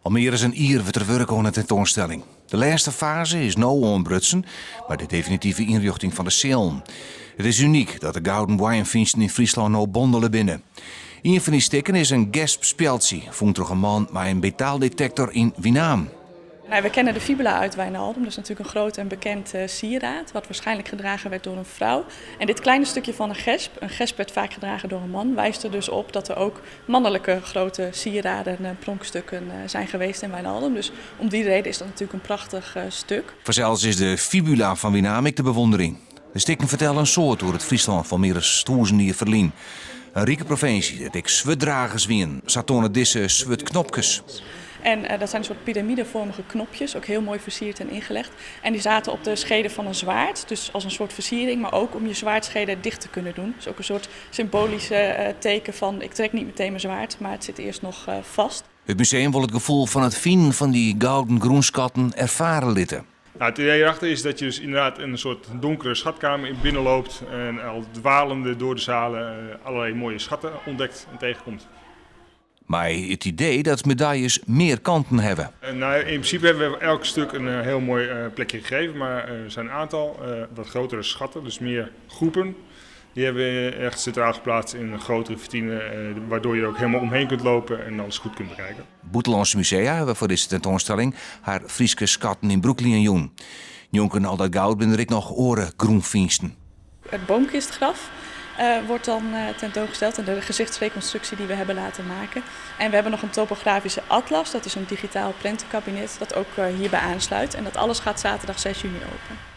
Almere is een ier ter werk aan de tentoonstelling. De laatste fase is nou onbrutsen, maar de definitieve inrichting van de cel. Het is uniek dat de gouden wijnvindsten in Friesland nou bondelen binnen. Een van die stikken is een gesp-speltje, vond door een man met een betaaldetector in Wienaam. Nou, we kennen de fibula uit Wijnaldum, dat is natuurlijk een groot en bekend sieraad, wat waarschijnlijk gedragen werd door een vrouw. En dit kleine stukje van een gesp werd vaak gedragen door een man, wijst er dus op dat er ook mannelijke grote sieraden en pronkstukken zijn geweest in Wijnaldum. Dus om die reden is dat natuurlijk een prachtig stuk. Vanzelfs is de fibula van Wienaam de bewondering. De stikken vertellen een soort door het Friesland van meer dan 1000 jaar verlien. Een rieke provincie, dat ik zwutdragers wien, zatonen deze zvutknopjes. En dat zijn een soort piramidevormige knopjes, ook heel mooi versierd en ingelegd. En die zaten op de schede van een zwaard, dus als een soort versiering, maar ook om je zwaardschede dicht te kunnen doen. Dus ook een soort symbolische teken van ik trek niet meteen mijn zwaard, maar het zit eerst nog vast. Het museum wil het gevoel van het vinden van die gouden groenskatten ervaren litten. Nou, het idee hierachter is dat je dus inderdaad in een soort donkere schatkamer binnenloopt en al dwalende door de zalen allerlei mooie schatten ontdekt en tegenkomt. Maar het idee dat medailles meer kanten hebben. Nou, in principe hebben we elk stuk een heel mooi plekje gegeven, maar er zijn een aantal wat grotere schatten, dus meer groepen. Die hebben we echt centraal geplaatst in een grotere vitrine, waardoor je er ook helemaal omheen kunt lopen en alles goed kunt bekijken. Boetelandse musea hebben voor deze tentoonstelling haar Frieske schatten in Brooklyn en Jong. Jonken al dat goud ben er ik nog oren groenvingsten. Het boomkistgraf wordt dan tentoongesteld en de gezichtsreconstructie die we hebben laten maken. En we hebben nog een topografische atlas, dat is een digitaal prentenkabinet dat ook hierbij aansluit. En dat alles gaat zaterdag 6 juni open.